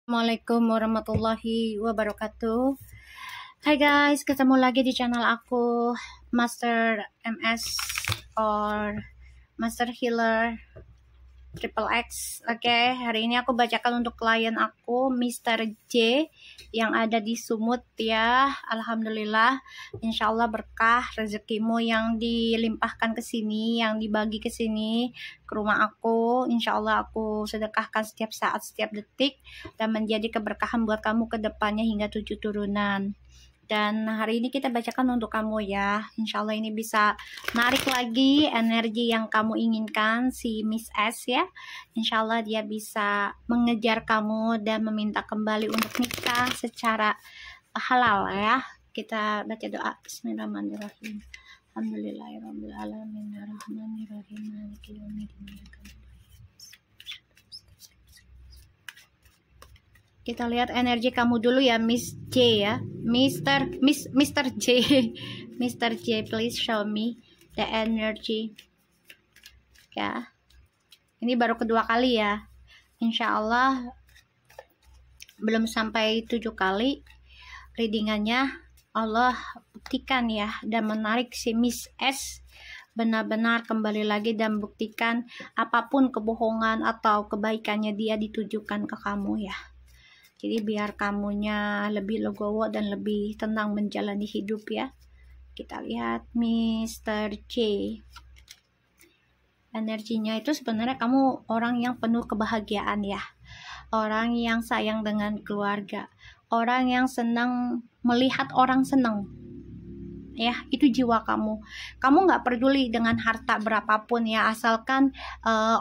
Assalamualaikum warahmatullahi wabarakatuh. Hai guys, ketemu lagi di channel aku, Master MS or Master Healer Triple X. Oke, hari ini aku bacakan untuk klien aku, Mr. J, yang ada di Sumut ya. Alhamdulillah, insya Allah berkah rezekimu yang dilimpahkan ke sini, yang dibagi ke sini, ke rumah aku. Insya Allah aku sedekahkan setiap saat, setiap detik, dan menjadi keberkahan buat kamu ke depannya hingga 7 turunan. Dan hari ini kita bacakan untuk kamu ya. Insya Allah ini bisa narik lagi energi yang kamu inginkan, si Miss S ya. Insya Allah dia bisa mengejar kamu dan meminta kembali untuk nikah secara halal ya. Kita baca doa. Bismillahirrahmanirrahim. Alhamdulillahirrahmanirrahim. Ar-Rahmanirrahim. Maliki yaumiddin. Kita lihat energi kamu dulu ya, Miss J ya. Mr. J. Mr. J, please show me the energy. Ya. Ini baru kedua kali ya. Insya Allah belum sampai 7 kali readingannya. Allah buktikan ya dan menarik si Miss S benar-benar kembali lagi dan buktikan apapun kebohongan atau kebaikannya dia ditujukan ke kamu ya. Jadi biar kamunya lebih legowo dan lebih tenang menjalani hidup ya. Kita lihat Mr. J. Energinya itu sebenarnya kamu orang yang penuh kebahagiaan ya. Orang yang sayang dengan keluarga. Orang yang senang melihat orang senang. Ya, itu jiwa kamu. Kamu nggak peduli dengan harta berapapun ya, asalkan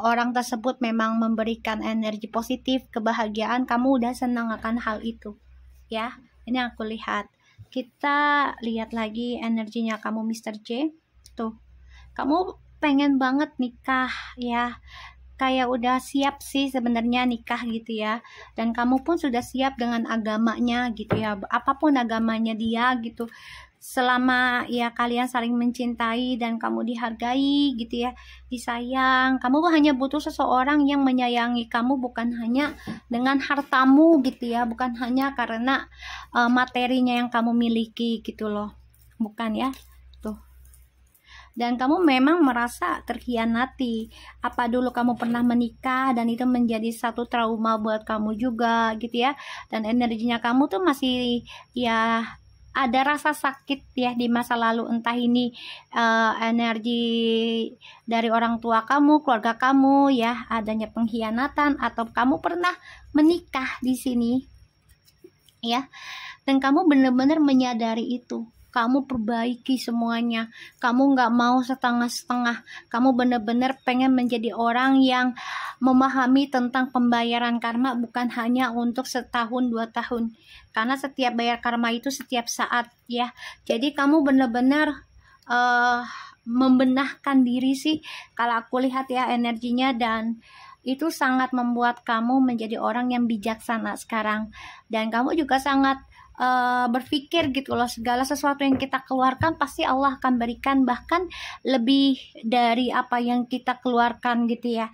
orang tersebut memang memberikan energi positif, kebahagiaan, kamu udah senang akan hal itu ya. Ini aku lihat. Kita lihat lagi energinya kamu, Mr. J. Tuh, kamu pengen banget nikah ya, kayak udah siap sih sebenarnya nikah gitu ya, dan kamu pun sudah siap dengan agamanya gitu ya, apapun agamanya dia gitu, selama ya kalian saling mencintai dan kamu dihargai gitu ya, disayang. Kamu hanya butuh seseorang yang menyayangi kamu, bukan hanya dengan hartamu gitu ya, bukan hanya karena materinya yang kamu miliki gitu loh, bukan ya. Tuh, dan kamu memang merasa terkhianati. Apa dulu kamu pernah menikah dan itu menjadi satu trauma buat kamu juga gitu ya, dan energinya kamu tuh masih ya ada rasa sakit ya di masa lalu, entah ini energi dari orang tua kamu, keluarga kamu ya, adanya pengkhianatan, atau kamu pernah menikah di sini ya, dan kamu benar-benar menyadari itu. Kamu perbaiki semuanya, kamu nggak mau setengah-setengah, kamu benar-benar pengen menjadi orang yang memahami tentang pembayaran karma, bukan hanya untuk setahun 2 tahun, karena setiap bayar karma itu setiap saat ya. Jadi kamu benar-benar membenahkan diri sih kalau aku lihat ya energinya, dan itu sangat membuat kamu menjadi orang yang bijaksana sekarang, dan kamu juga sangat berpikir gitu loh, segala sesuatu yang kita keluarkan pasti Allah akan berikan, bahkan lebih dari apa yang kita keluarkan gitu ya.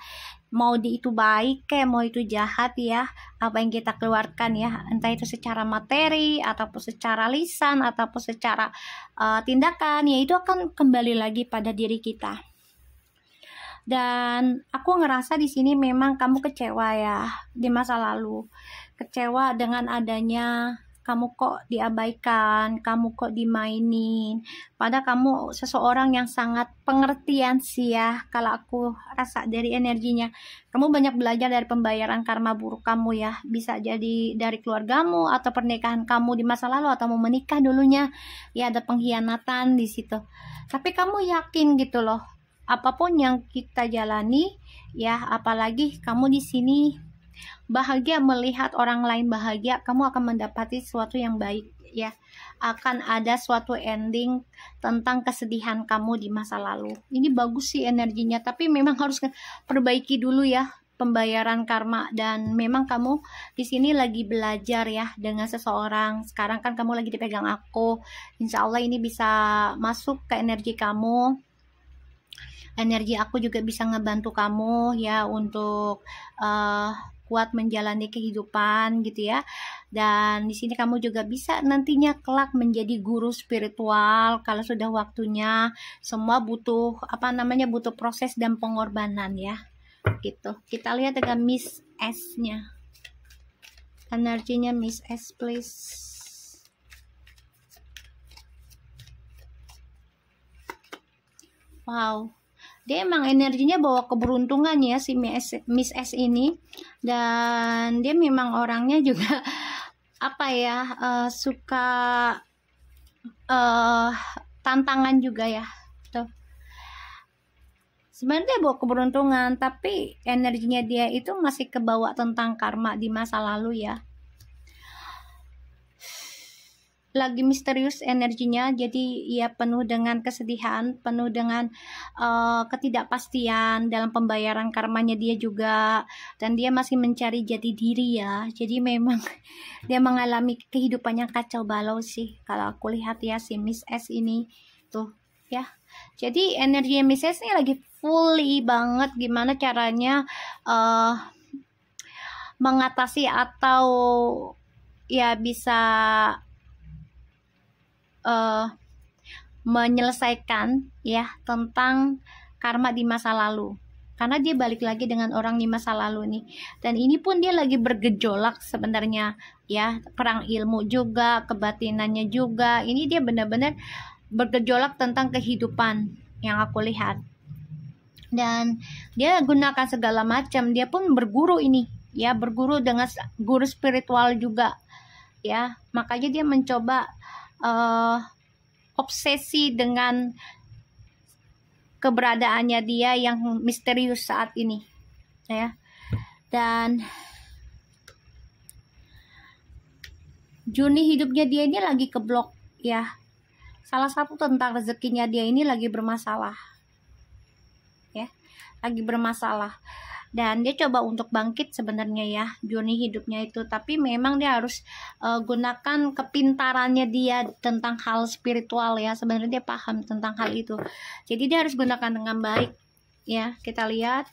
Mau itu baik kayak mau itu jahat ya, apa yang kita keluarkan ya, entah itu secara materi ataupun secara lisan ataupun secara tindakan ya, itu akan kembali lagi pada diri kita. Dan aku ngerasa di sini memang kamu kecewa ya di masa lalu, kecewa dengan adanya kamu kok diabaikan, kamu kok dimainin. Padahal kamu seseorang yang sangat pengertian sih ya, kalau aku rasa dari energinya. Kamu banyak belajar dari pembayaran karma buruk kamu ya. Bisa jadi dari keluargamu atau pernikahan kamu di masa lalu, atau mau menikah dulunya ya ada pengkhianatan di situ. Tapi kamu yakin gitu loh, apapun yang kita jalani ya, apalagi kamu di sini bahagia melihat orang lain bahagia, kamu akan mendapati sesuatu yang baik ya. Akan ada suatu ending tentang kesedihan kamu di masa lalu. Ini bagus sih energinya, tapi memang harus perbaiki dulu ya pembayaran karma. Dan memang kamu di sini lagi belajar ya dengan seseorang. Sekarang kan kamu lagi dipegang aku. Insya Allah ini bisa masuk ke energi kamu. energi aku juga bisa ngebantu kamu ya untuk kuat menjalani kehidupan gitu ya. Dan di sini kamu juga bisa nantinya kelak menjadi guru spiritual kalau sudah waktunya. Semua butuh butuh proses dan pengorbanan ya. Gitu. Kita lihat dengan Miss S-nya. Energinya Miss S, please. Wow. Dia emang energinya bawa keberuntungan ya si Miss S ini, dan dia memang orangnya juga suka tantangan juga ya tuh. Sebenarnya dia bawa keberuntungan, tapi energinya dia itu masih kebawa tentang karma di masa lalu ya. Lagi misterius energinya, jadi ia penuh dengan kesedihan, penuh dengan ketidakpastian dalam pembayaran karmanya dia juga, dan dia masih mencari jati diri ya. Jadi memang dia mengalami kehidupan yang kacau balau sih kalau aku lihat ya si Miss S ini tuh ya. Jadi energi Miss S ini lagi fully banget gimana caranya mengatasi atau ya bisa menyelesaikan ya tentang karma di masa lalu, karena dia balik lagi dengan orang di masa lalu nih. Dan ini pun dia lagi bergejolak sebenarnya ya, perang ilmu juga, kebatinannya juga. Ini dia benar-benar bergejolak tentang kehidupan yang aku lihat. Dan dia gunakan segala macam, dia pun berguru ini ya, berguru dengan guru spiritual juga ya. Makanya dia mencoba obsesi dengan keberadaannya dia yang misterius saat ini ya. Dan journey hidupnya dia ini lagi keblok ya. Salah satu tentang rezekinya dia ini lagi bermasalah ya, lagi bermasalah. Dan dia coba untuk bangkit sebenarnya ya journey hidupnya itu, tapi memang dia harus gunakan kepintarannya dia tentang hal spiritual ya. Sebenarnya dia paham tentang hal itu, jadi dia harus gunakan dengan baik ya. Kita lihat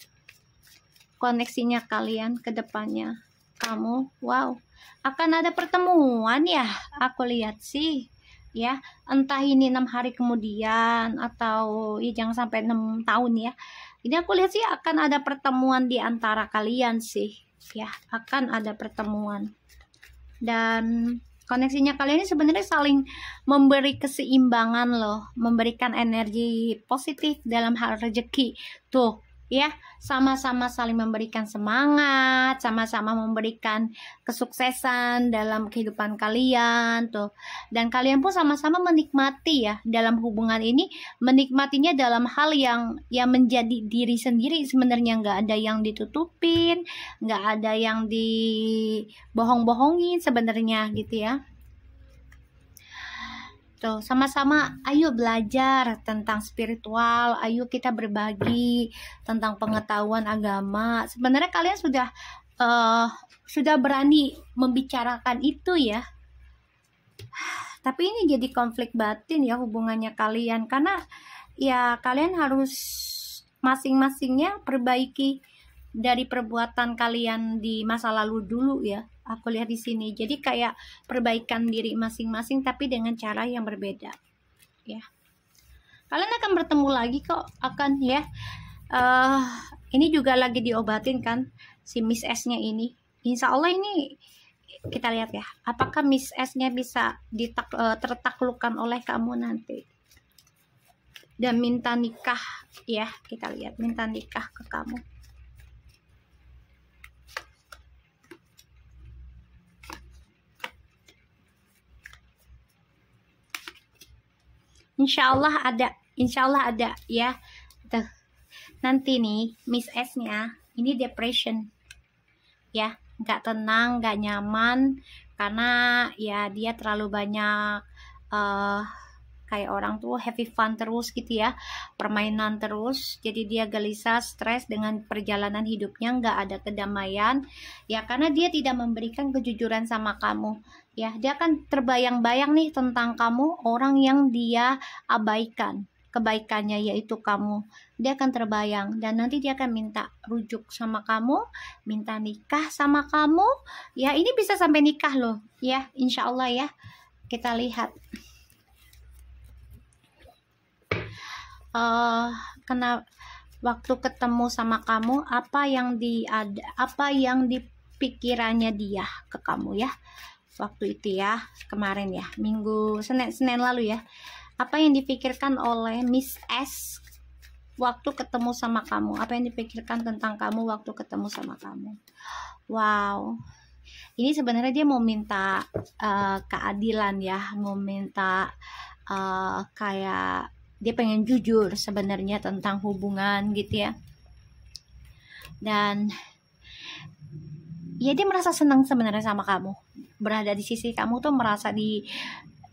koneksinya kalian ke depannya. Kamu wow, akan ada pertemuan ya, aku lihat sih ya. Entah ini 6 hari kemudian atau ya jangan sampai 6 tahun ya. Ini aku lihat sih akan ada pertemuan di antara kalian sih ya, akan ada pertemuan. Dan koneksinya kalian ini sebenarnya saling memberi keseimbangan loh, memberikan energi positif dalam hal rezeki tuh ya. Sama-sama saling memberikan semangat, sama-sama memberikan kesuksesan dalam kehidupan kalian tuh. Dan kalian pun sama-sama menikmati ya dalam hubungan ini, menikmatinya dalam hal yang menjadi diri sendiri sebenarnya. Nggak ada yang ditutupin, nggak ada yang dibohong-bohongin sebenarnya gitu ya. Tuh, sama-sama ayo belajar tentang spiritual, ayo kita berbagi tentang pengetahuan agama. Sebenarnya kalian sudah berani membicarakan itu ya. Tapi ini jadi konflik batin ya hubungannya kalian, karena ya kalian harus masing-masingnya perbaiki dari perbuatan kalian di masa lalu dulu ya. Aku lihat di sini. Jadi kayak perbaikan diri masing-masing tapi dengan cara yang berbeda. Ya. Kalian akan bertemu lagi kok, akan ya. Ini juga lagi diobatin kan si Miss S-nya ini. Insya Allah ini kita lihat ya. Apakah Miss S-nya bisa tertaklukkan oleh kamu nanti. Dan minta nikah ya. Kita lihat minta nikah ke kamu. Insya Allah ada ya. Tuh. Nanti nih Miss S-nya ini depression ya, nggak tenang, nggak nyaman, karena ya dia terlalu banyak kayak orang tuh happy fun terus gitu ya, permainan terus. Jadi dia gelisah, stres dengan perjalanan hidupnya, nggak ada kedamaian ya, karena dia tidak memberikan kejujuran sama kamu ya. Dia akan terbayang-bayang nih tentang kamu, orang yang dia abaikan. kebaikannya, yaitu kamu. Dia akan terbayang dan nanti dia akan minta rujuk sama kamu, minta nikah sama kamu. Ya, ini bisa sampai nikah loh, ya, insya Allah ya. Kita lihat. Kena waktu ketemu sama kamu, apa yang di pikirannya dia ke kamu ya, waktu itu ya, kemarin ya, Senin lalu ya, apa yang dipikirkan oleh Miss S waktu ketemu sama kamu, apa yang dipikirkan tentang kamu waktu ketemu sama kamu. Wow, ini sebenarnya dia mau minta keadilan ya, mau minta kayak dia pengen jujur sebenarnya tentang hubungan gitu ya. Dan ya dia merasa senang sebenarnya sama kamu, berada di sisi kamu tuh, merasa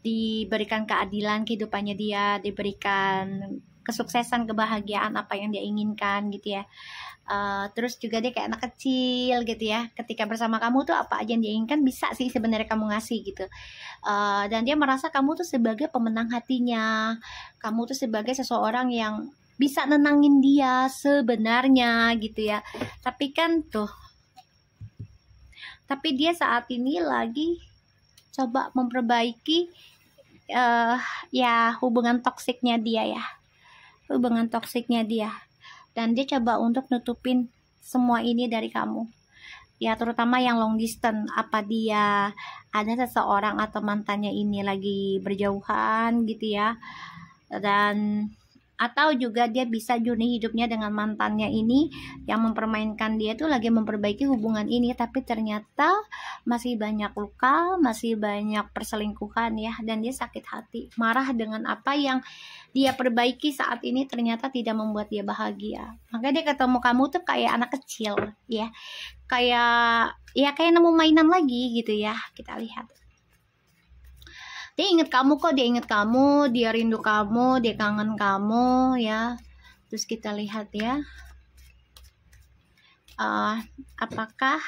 diberikan keadilan kehidupannya dia, diberikan kesuksesan, kebahagiaan apa yang dia inginkan gitu ya. Terus juga dia kayak anak kecil gitu ya, ketika bersama kamu tuh apa aja yang dia inginkan bisa sih sebenarnya kamu ngasih gitu. Dan dia merasa kamu tuh sebagai pemenang hatinya, kamu tuh sebagai seseorang yang bisa nenangin dia sebenarnya gitu ya. Tapi dia saat ini lagi coba memperbaiki ya hubungan toksiknya dia ya, dan dia coba untuk nutupin semua ini dari kamu ya, terutama yang long distance. Apa dia ada seseorang atau mantannya ini lagi berjauhan gitu ya, dan atau juga dia bisa journey hidupnya dengan mantannya ini yang mempermainkan dia tuh, lagi memperbaiki hubungan ini, tapi ternyata masih banyak luka, masih banyak perselingkuhan ya, dan dia sakit hati, marah dengan apa yang dia perbaiki saat ini ternyata tidak membuat dia bahagia. Maka dia ketemu kamu tuh kayak anak kecil ya, kayak nemu mainan lagi gitu ya. Kita lihat. Dia inget kamu kok, dia rindu kamu, dia kangen kamu ya. Terus kita lihat ya, apakah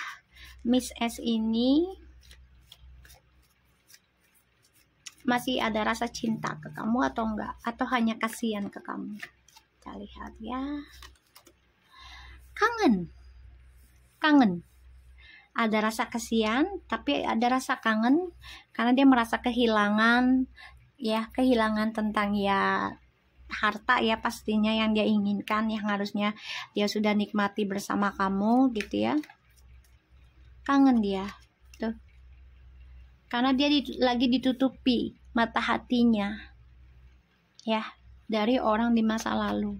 Miss S ini masih ada rasa cinta ke kamu atau enggak, atau hanya kasihan ke kamu. Kita lihat ya. Kangen, ada rasa kasihan, tapi ada rasa kangen karena dia merasa kehilangan tentang ya harta ya, pastinya yang dia inginkan, yang harusnya dia sudah nikmati bersama kamu gitu ya. Kangen dia tuh, karena dia lagi ditutupi mata hatinya ya dari orang di masa lalu,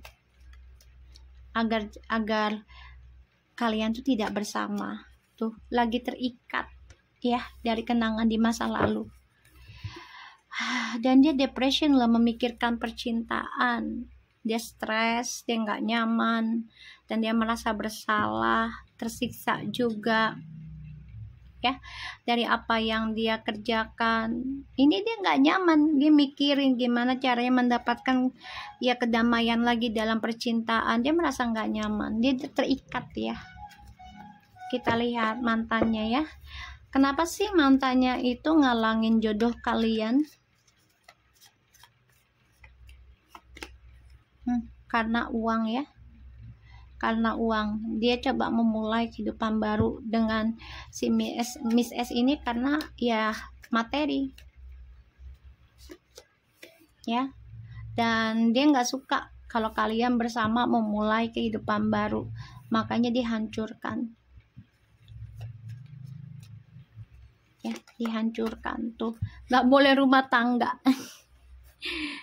agar kalian tuh tidak bersama. Tuh lagi terikat ya dari kenangan di masa lalu, dan dia depression lah, memikirkan percintaan, dia stres, dia nggak nyaman, dan dia merasa bersalah, tersiksa juga ya dari apa yang dia kerjakan. Ini dia nggak nyaman, dia mikirin gimana caranya mendapatkan ya kedamaian lagi dalam percintaan. Dia merasa nggak nyaman, dia terikat ya. Kita lihat mantannya ya. Kenapa sih mantannya itu ngalangin jodoh kalian? Karena uang ya. Karena uang. Dia coba memulai kehidupan baru dengan si Miss S ini karena ya materi. Ya. Dan dia nggak suka kalau kalian bersama memulai kehidupan baru. Makanya dihancurkan. Ya, dihancurkan tuh, nggak boleh rumah tangga.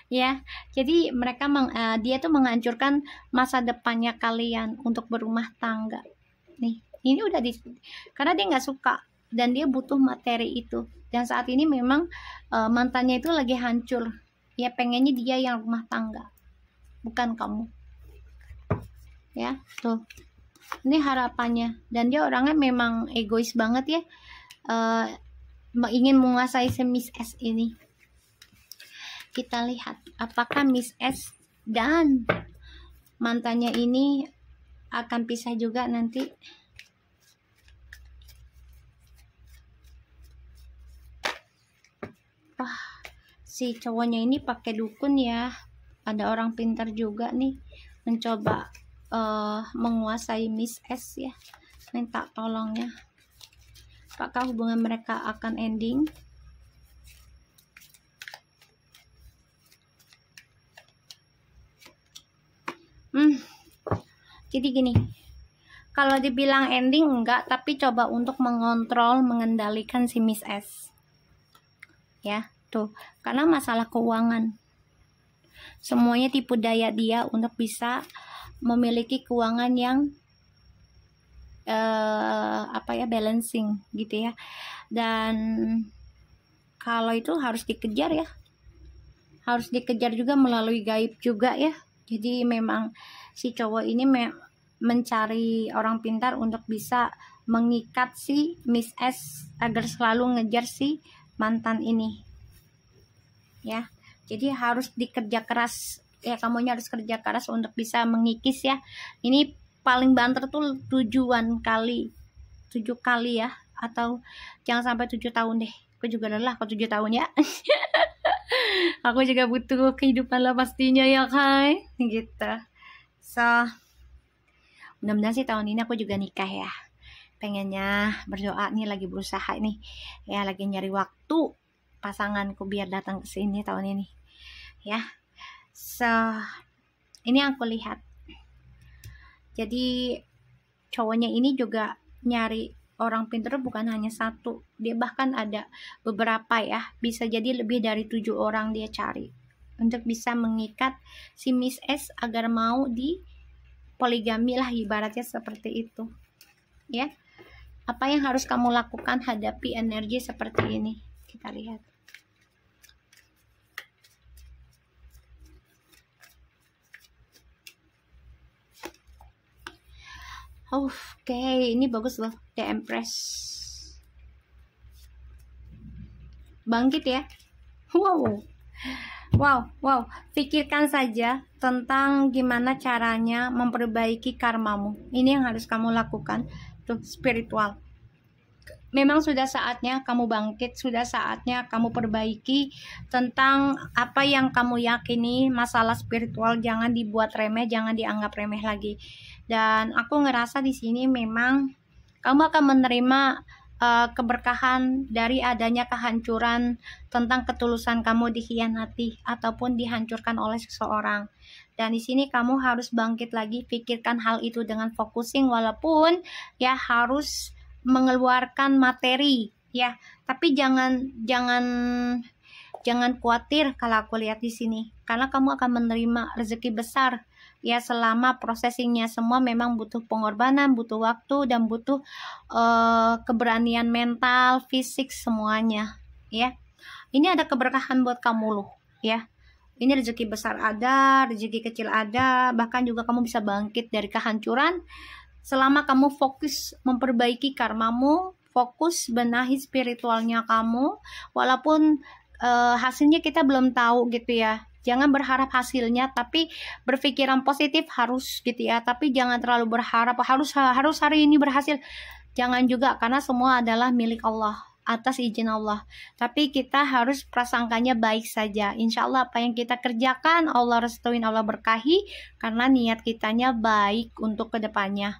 Ya, jadi dia tuh menghancurkan masa depannya kalian untuk berumah tangga. Nih, ini udah karena dia nggak suka dan dia butuh materi itu. Dan saat ini memang mantannya itu lagi hancur. Ya, pengennya dia yang rumah tangga, bukan kamu. Ya, tuh. Ini harapannya. Dan dia orangnya memang egois banget ya. Ingin menguasai si Miss S ini. Kita lihat apakah Miss S dan mantannya ini akan pisah juga nanti. Wah, si cowoknya ini pakai dukun ya. ada orang pintar juga nih mencoba menguasai Miss S ya. Minta tolongnya, apakah hubungan mereka akan ending? Jadi gini, kalau dibilang ending enggak, tapi coba untuk mengontrol, mengendalikan si Miss S. Ya, tuh. Karena masalah keuangan. Semuanya tipu daya dia untuk bisa memiliki keuangan yang balancing gitu ya. Dan kalau itu harus dikejar ya. Harus dikejar juga melalui gaib juga ya. Jadi memang si cowok ini mencari orang pintar untuk bisa mengikat si Miss S agar selalu ngejar si mantan ini. Ya. Jadi harus dikerja keras. Ya, kamunya harus kerja keras untuk bisa mengikis ya. Ini paling banter tuh 7 kali ya, atau jangan sampai 7 tahun deh. Aku juga lelah kalau 7 tahun ya. Aku juga butuh kehidupan lah pastinya ya kan, gitu. So mudah-mudahan sih tahun ini aku juga nikah ya. Pengennya berdoa nih, lagi berusaha nih ya, lagi nyari waktu pasanganku biar datang ke sini tahun ini ya. So ini yang aku lihat. Jadi cowoknya ini juga nyari orang pintar bukan hanya satu, dia bahkan ada beberapa ya, bisa jadi lebih dari 7 orang dia cari untuk bisa mengikat si Miss S agar mau di poligami lah, ibaratnya seperti itu ya. Apa yang harus kamu lakukan hadapi energi seperti ini? Kita lihat. Oke, ini bagus loh, The Empress. Bangkit ya. Wow. Pikirkan saja tentang gimana caranya memperbaiki karmamu. Ini yang harus kamu lakukan. Tuh, spiritual. Memang sudah saatnya kamu bangkit, sudah saatnya kamu perbaiki tentang apa yang kamu yakini. Masalah spiritual jangan dibuat remeh, jangan dianggap remeh lagi. Dan aku ngerasa di sini memang kamu akan menerima keberkahan dari adanya kehancuran tentang ketulusan kamu dikhianati ataupun dihancurkan oleh seseorang. Dan di sini kamu harus bangkit lagi, pikirkan hal itu dengan focusing, walaupun ya harus mengeluarkan materi ya, tapi jangan khawatir kalau aku lihat di sini, karena kamu akan menerima rezeki besar ya. Selama processingnya semua memang butuh pengorbanan, butuh waktu, dan butuh keberanian mental, fisik, semuanya ya. Ini ada keberkahan buat kamu loh ya. Ini rezeki besar ada, rezeki kecil ada, bahkan juga kamu bisa bangkit dari kehancuran selama kamu fokus memperbaiki karmamu, fokus benahi spiritualnya kamu. Walaupun hasilnya kita belum tahu gitu ya, jangan berharap hasilnya, tapi berpikiran positif harus gitu ya. Tapi jangan terlalu berharap harus hari ini berhasil, jangan juga, karena semua adalah milik Allah atas izin Allah. Tapi kita harus prasangkanya baik saja. Insya Allah apa yang kita kerjakan Allah restuin, Allah berkahi, karena niat kitanya baik untuk kedepannya.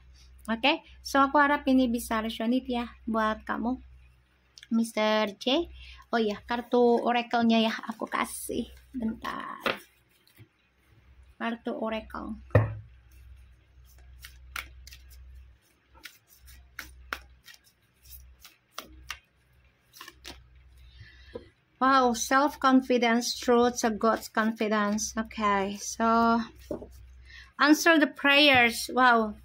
Oke, so aku harap ini bisa resonate ya buat kamu, Mr. J. Oh iya, kartu oracle-nya ya aku kasih. Bentar. Kartu oracle. Wow, self-confidence, truth, God's confidence. Okay, so answer the prayers. Wow.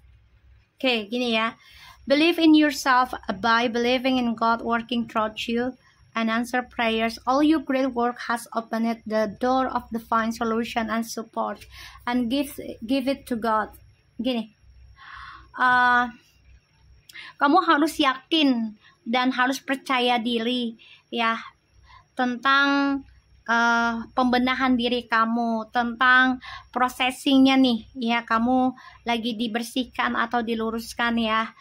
Okay, gini ya. Believe in yourself by believing in God working through you, and answer prayers. All your great work has opened the door of divine solution and support, and give it to God. Gini. Kamu harus yakin dan harus percaya diri ya tentang pembenahan diri kamu, tentang processingnya nih ya, kamu lagi dibersihkan atau diluruskan ya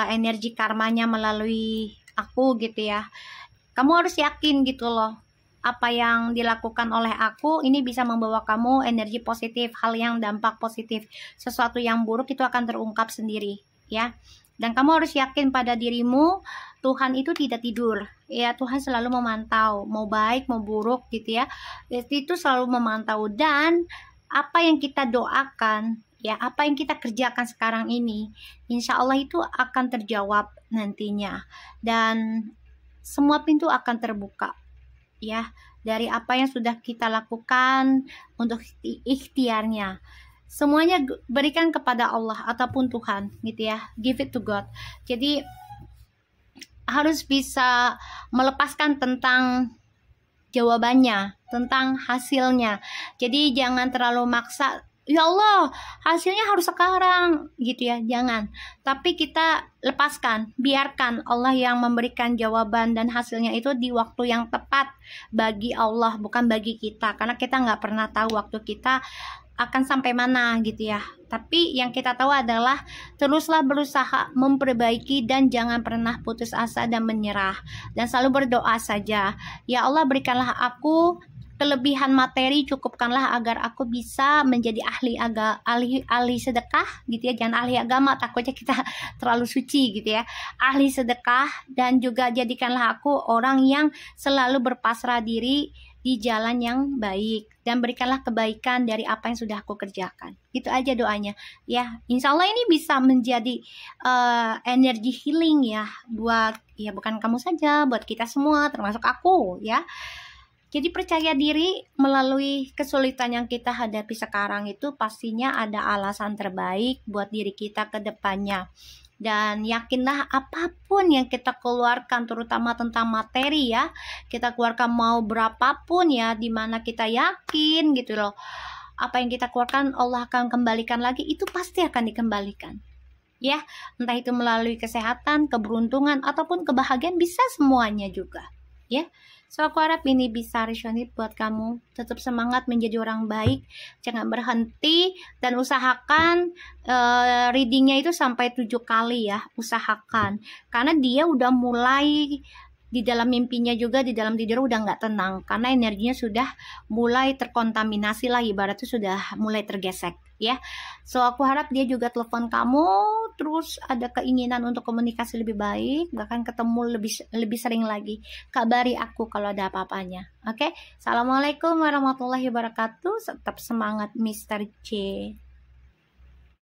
energi karmanya melalui aku gitu ya. Kamu harus yakin gitu loh apa yang dilakukan oleh aku ini bisa membawa kamu energi positif, hal yang dampak positif. Sesuatu yang buruk itu akan terungkap sendiri, ya. Dan kamu harus yakin pada dirimu, Tuhan itu tidak tidur, ya. Tuhan selalu memantau, mau baik mau buruk gitu ya. Itu selalu memantau, dan apa yang kita doakan, ya, apa yang kita kerjakan sekarang ini, insya Allah itu akan terjawab nantinya, dan semua pintu akan terbuka, ya, dari apa yang sudah kita lakukan untuk ikhtiarnya. Semuanya berikan kepada Allah ataupun Tuhan gitu ya, give it to God. Jadi harus bisa melepaskan tentang jawabannya, tentang hasilnya. Jadi jangan terlalu maksa, ya Allah hasilnya harus sekarang gitu ya, jangan. Tapi kita lepaskan, biarkan Allah yang memberikan jawaban dan hasilnya itu di waktu yang tepat bagi Allah, bukan bagi kita, karena kita nggak pernah tahu waktu kita akan sampai mana gitu ya. Tapi yang kita tahu adalah teruslah berusaha memperbaiki dan jangan pernah putus asa dan menyerah, dan selalu berdoa saja, ya Allah berikanlah aku kelebihan materi, cukupkanlah agar aku bisa menjadi ahli sedekah gitu ya. Jangan ahli agama, takutnya kita terlalu suci gitu ya. Ahli sedekah, dan juga jadikanlah aku orang yang selalu berpasrah diri di jalan yang baik, dan berikanlah kebaikan dari apa yang sudah aku kerjakan. Itu aja doanya ya. Insya Allah ini bisa menjadi energi healing ya, buat ya bukan kamu saja, buat kita semua termasuk aku ya. Jadi percaya diri, melalui kesulitan yang kita hadapi sekarang itu pastinya ada alasan terbaik buat diri kita ke depannya. Dan yakinlah apapun yang kita keluarkan, terutama tentang materi ya, kita keluarkan mau berapapun ya, dimana kita yakin gitu loh, apa yang kita keluarkan Allah akan kembalikan lagi, itu pasti akan dikembalikan ya. Entah itu melalui kesehatan, keberuntungan, ataupun kebahagiaan, bisa semuanya juga ya. So aku harap ini bisa resonate buat kamu. Tetap semangat menjadi orang baik, jangan berhenti, dan usahakan readingnya itu sampai 7 kali ya, usahakan. Karena dia udah mulai di dalam mimpinya juga, di dalam tidur udah nggak tenang, karena energinya sudah mulai terkontaminasi lah, ibaratnya sudah mulai tergesek ya. So aku harap dia juga telepon kamu, terus ada keinginan untuk komunikasi lebih baik, bahkan ketemu lebih sering lagi. Kabari aku kalau ada apa-apanya. Oke? Assalamualaikum warahmatullahi wabarakatuh. Tetap semangat Mr. J.